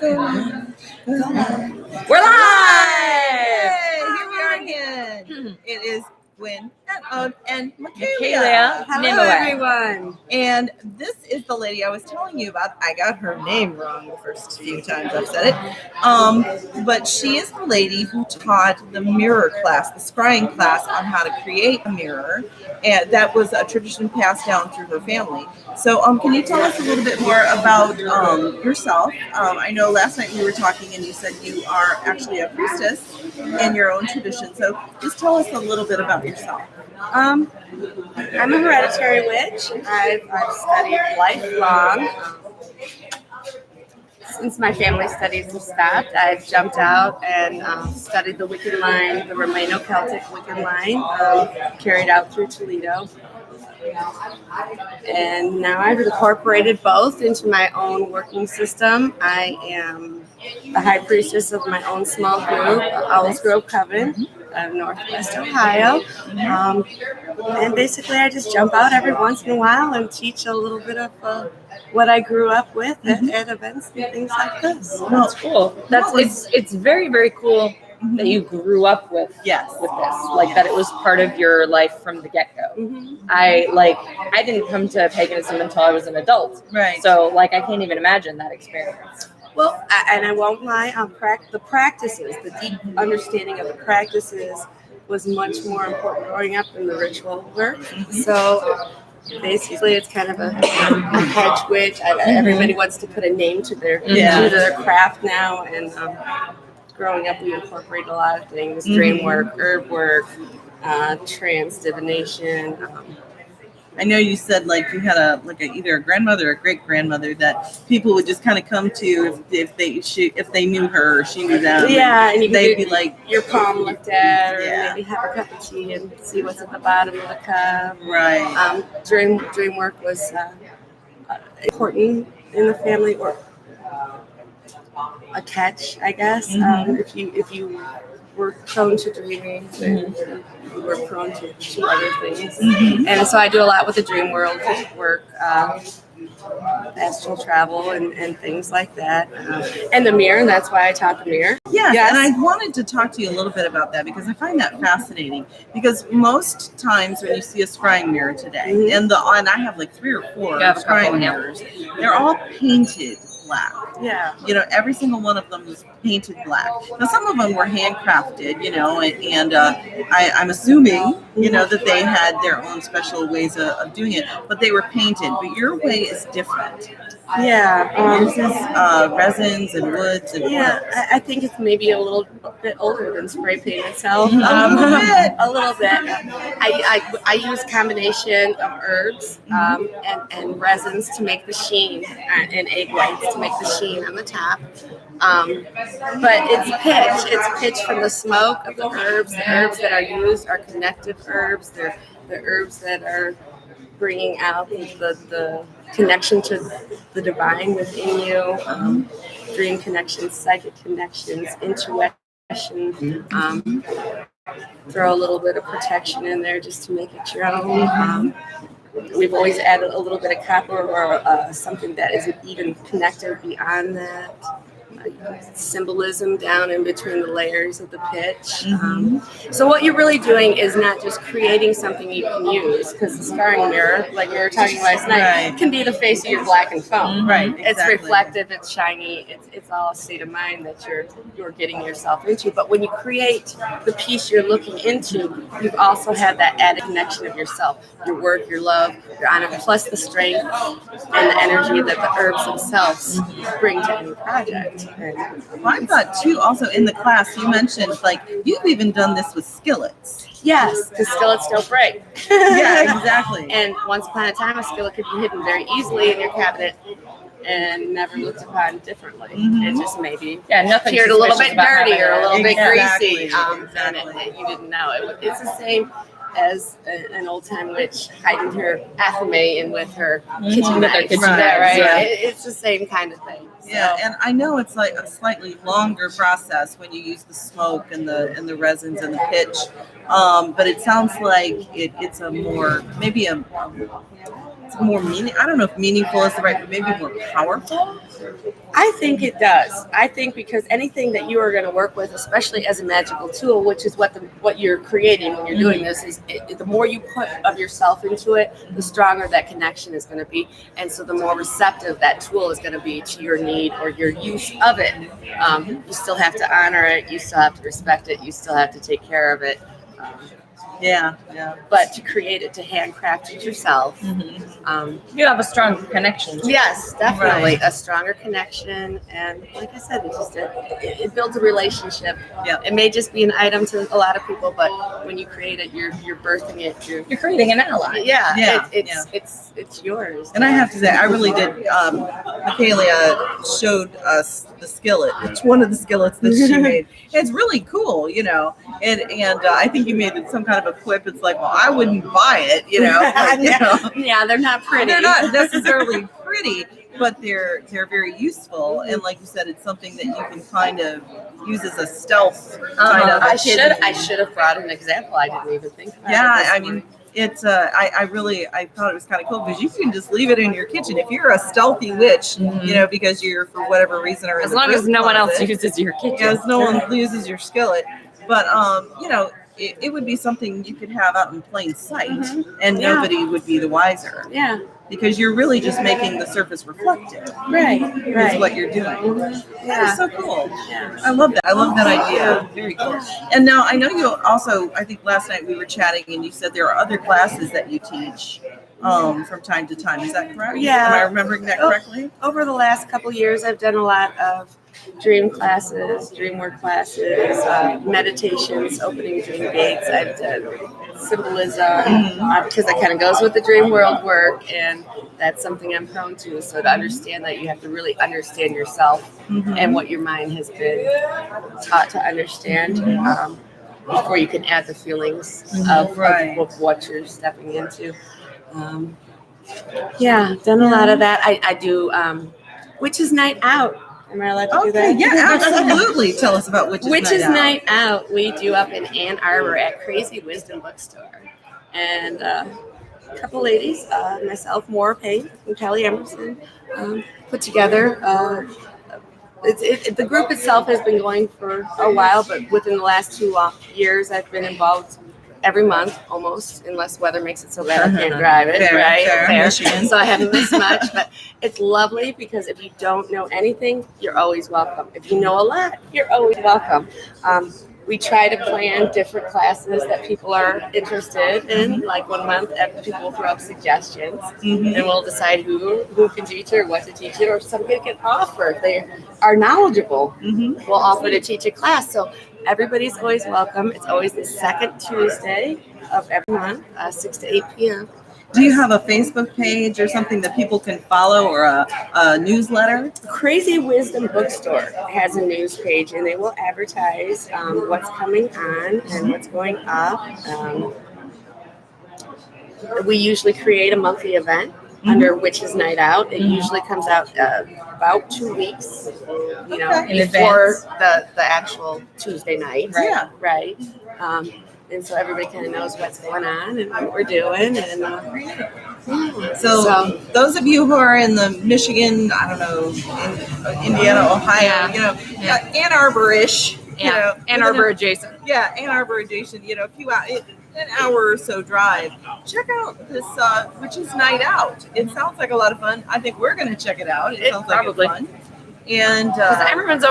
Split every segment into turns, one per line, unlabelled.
We're live!
Hey, here we are again. It is Gwen and
MeKailia.
Hello,
Nimue.
everyone. And this is the lady I was telling you about. I got her name wrong the first few times I've said it. But she is the lady who taught the mirror class, the scrying class on how to create a mirror. And that was a tradition passed down through her family. So can you tell us a little bit more about yourself? I know last night we were talking and you said you are actually a priestess in your own tradition. So just tell us a little bit about yourself.
I'm a hereditary witch. I've studied lifelong. Since my family studies have stopped, I've jumped out and studied the Wiccan line, the Romano-Celtic Wiccan line, carried out through Toledo. And now I've incorporated both into my own working system. I am the high priestess of my own small group, Owls Grove Coven, Northwest Ohio. And basically I just jump out every once in a while and teach a little bit of what I grew up with at events and things like this.
That's cool. It's very, very cool that you grew up with this, like that it was part of your life from the get-go. I didn't come to paganism until I was an adult,
right?
So I can't even imagine that experience.
Well, and I won't lie, the practices, the deep understanding of the practices was much more important growing up than the ritual work. So basically it's kind of a hedge witch. Everybody wants to put a name to their craft now, and growing up, we incorporate a lot of things: dream work, herb work, trance divination.
I know you said you had either a grandmother or a great grandmother that people would just kind of come to if they knew her or she knew them.
Yeah, and
they'd be like
your palm looked at, or maybe have a cup of tea and see what's at the bottom of the cup.
Right.
Dream work was important in the family, or a catch, I guess. If you were prone to dreaming, you were prone to other things. And so I do a lot with the dream world work, astral travel and things like that. And the mirror, that's why I taught the mirror.
Yes, and I wanted to talk to you a little bit about that because I find that fascinating. Because most times when you see a scrying mirror today, and I have 3 or 4 scrying mirrors, they're all painted black.
Yeah.
Every single one of them was painted black. Now, some of them were handcrafted, and I'm assuming, that they had their own special ways of doing it, but they were painted. But your way is different.
Yeah.
This is resins and woods and woods.
I think it's maybe a little bit older than spray paint itself.
A
little bit. I use a combination of herbs and resins to make the sheen, and egg whites to make the sheen on the top. But it's pitch. It's pitch from the smoke of the herbs. The herbs that are used are connective herbs. They're the herbs that are bringing out the connection to the divine within you, dream connections, psychic connections, intuition. Throw a little bit of protection in there just to make it your own. We've always added a little bit of copper or something that is even connected beyond that. Symbolism down in between the layers of the pitch. So what you're really doing is not just creating something you can use, because the scarring mirror, like we were talking last night, can be the face of your blackened foam.
Right. Exactly.
It's reflective, it's shiny, it's all a state of mind that you're getting yourself into. But when you create the piece you're looking into, you've also had that added connection of yourself, your work, your love, your honor, plus the strength and the energy that the herbs themselves bring to any project.
Well, I thought too, also in the class, you mentioned you've even done this with skillets.
Yes, because skillets don't break.
Yeah, exactly.
And once upon a time, a skillet could be hidden very easily in your cabinet and never looked upon differently. It just maybe appeared a little bit dirty or a little bit greasy, and you didn't know it. It's the same as an old-time witch hiding her athame in with her kitchen knife.
Right.
Yeah. It's the same kind of thing. So.
Yeah, and I know it's a slightly longer process when you use the smoke and the resins and the pitch, but it sounds like it's a more maybe a it's more I don't know if meaningful is the right, but maybe more powerful.
I think it does. I think because anything that you are going to work with, especially as a magical tool, which is what you're creating when you're doing this, is the more you put of yourself into it, the stronger that connection is going to be, and so the more receptive that tool is going to be to your need or your use of it. You still have to honor it. You still have to respect it. You still have to take care of it.
Yeah.
But to create it, to handcraft it yourself.
You have a strong connection.
Yes, definitely. A stronger connection. And like I said, it builds a relationship.
Yeah.
It may just be an item to a lot of people, but when you create it, you're birthing it.
You're creating an ally.
Yeah. It's yours.
And I have to say, I really did. MeKailia showed us the skillet. It's one of the skillets that she made. It's really cool, And I think you made some kind of a quip. It's like, well, I wouldn't buy it,
Yeah, they're not pretty.
They're not necessarily pretty, but they're very useful. And like you said, it's something that you can kind of use as a stealth kind of.
I should have brought an example. I didn't even think about it.
Yeah, I mean, it's I thought it was kind of cool because you can just leave it in your kitchen if you're a stealthy witch, because you're, for whatever reason, or
as long as no one else uses your kitchen.
Yes, no one uses your skillet. But it would be something you could have out in plain sight, and nobody would be the wiser.
Yeah.
Because you're really just making the surface reflective.
Right.
Is what you're doing.
Yeah.
That's so cool.
Yeah.
I love that. I love that idea. Very cool. And now I know you also, I think last night we were chatting and you said there are other classes that you teach from time to time. Is that correct?
Yeah.
Am I remembering that correctly?
Over the last couple of years, I've done a lot of dream classes, dream work classes, meditations, opening dream gates. I've done symbolism because that kind of goes with the dream world work, and that's something I'm prone to. So to understand that, you have to really understand yourself and what your mind has been taught to understand before you can add the feelings of what you're stepping into. Done a lot of that. I do Witches Night Out. Am I allowed to do that?
Yeah, absolutely. Tell us about Witches
Night Out. We do up in Ann Arbor at Crazy Wisdom Bookstore. And a couple ladies, myself, Maura Payne, and Kelly Emerson, put together. The group itself has been going for a while, but within the last 2 years, I've been involved every month, almost, unless weather makes it so bad I can't drive it,
fair.
So I haven't missed much, but it's lovely because if you don't know anything, you're always welcome. If you know a lot, you're always welcome. We try to plan different classes that people are interested in. Like 1 month, people will throw up suggestions, and we'll decide who can teach it or what to teach it, or somebody can offer. If they are knowledgeable, we'll offer to teach a class. So everybody's always welcome. It's always the second Tuesday of every month, 6 to 8 p.m.
Do you have a Facebook page or something that people can follow, or a newsletter?
Crazy Wisdom Bookstore has a news page, and they will advertise what's coming on and what's going up. We usually create a monthly event under Witches Night Out. It usually comes out about 2 weeks, before the actual Tuesday night. Right. And so everybody kind of knows what's going on and what we're doing. And
so those of you who are in the Michigan, I don't know, Indiana, Ohio, Ann Arbor-ish,
Ann Arbor adjacent.
Yeah, Ann Arbor adjacent. An hour or so drive. Check out this Witches Night Out. It sounds like a lot of fun. I think we're going to check it out. It sounds
probably
like it's fun. And
everyone's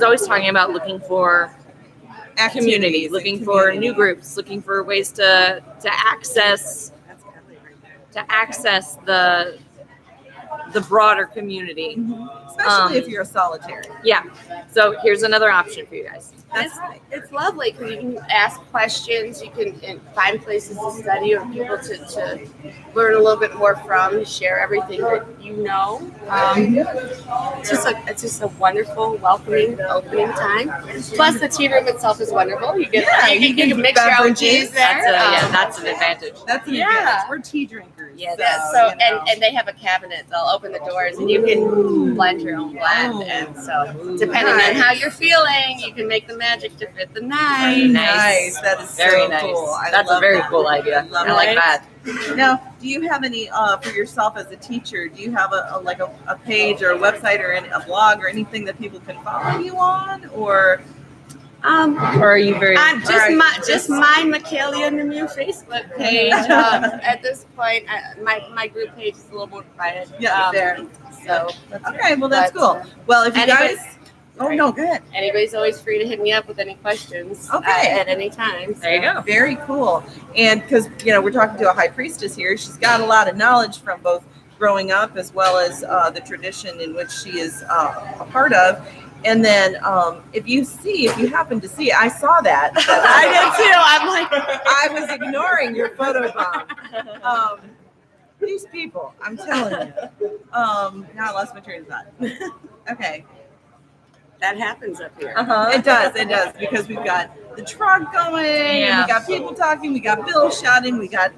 always talking about looking for community, looking for new groups, looking for ways to access the broader community,
especially if you're a solitary.
Yeah. So here's another option for you guys.
It's lovely because you can ask questions, you can find places to study or people to learn a little bit more from, share everything that you know. It's just a wonderful, welcoming, opening time. Plus, the tea room itself is wonderful. You can mix your own teas there.
That's an advantage.
That's an advantage. We're tea drinkers.
Yeah, and they have a cabinet. They'll open the doors and you can blend your own blend. And so depending on how you're feeling, you can make the magic to fit the night.
Nice. That is
Very
so
nice.
cool.
That's a very cool idea. I like that.
Now, do you have any for yourself as a teacher? Do you have a page or a website or a blog or anything that people can follow you on, or
are you very?
Just my MeKailia Nimue Facebook page. At this point, my group page is a little more quiet.
Yeah, there.
So
okay, well that's cool. Well, if you guys. Oh, no, good.
Anybody's always free to hit me up with any questions at any time. So.
There you go.
Very cool. And because, we're talking to a high priestess here, she's got a lot of knowledge from both growing up as well as the tradition in which she is a part of. And then if you happen to see, I saw that.
I did too. I'm like,
I was ignoring your photo bomb. These people, I'm telling you. Now I lost my train of thought. Okay.
that happens up here.
It does, because we've got the truck going, and we got people talking, we got Bill shouting, we got,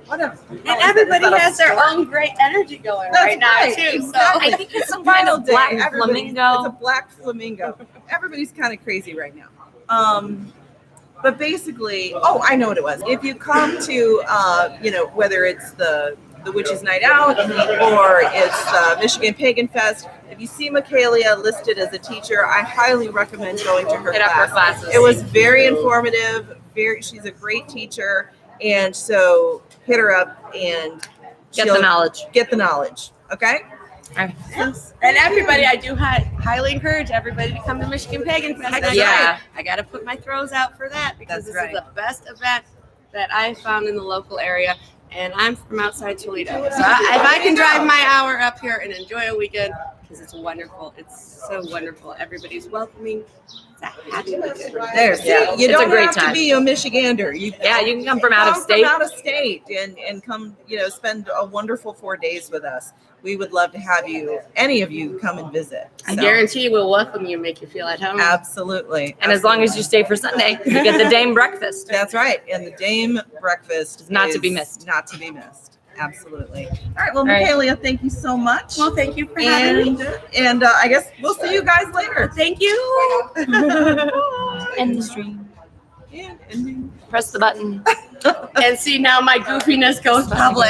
whatever.
And everybody has their own great energy going right now, too.
Exactly.
So I think
it's some kind of black flamingo.
It's a black flamingo. Everybody's kind of crazy right now. But basically, I know what it was. If you come to, whether it's the Witches' Night Out or it's Michigan Pagan Fest, if you see MeKailia listed as a teacher, I highly recommend going to her class. It was very informative. She's a great teacher, and so hit her up and
get the knowledge.
Get the knowledge. Okay.
Yes. And everybody, I do highly encourage everybody to come to Michigan Pagan Fest. I got to put my throws out for that because this is the best event that I found in the local area. And I'm from outside Toledo. So if I can drive my hour up here and enjoy a weekend, because it's wonderful. It's so wonderful. Everybody's welcoming. It's a happy weekend.
You don't have to be a Michigander. You
can come from out of state.
From out of state and come, spend a wonderful 4 days with us. We would love to have any of you come and visit.
I guarantee we'll welcome you and make you feel at home.
Absolutely.
And as long as you stay for Sunday, you get the Dame breakfast.
That's right. And the Dame breakfast is
not to be missed.
Not to be missed. Absolutely. All right. Well, MeKailia, thank you so much.
Well, thank you for having me.
And I guess we'll see you guys later.
Thank you.
End the stream.
And ending.
Press the button.
And see, now my goofiness goes public.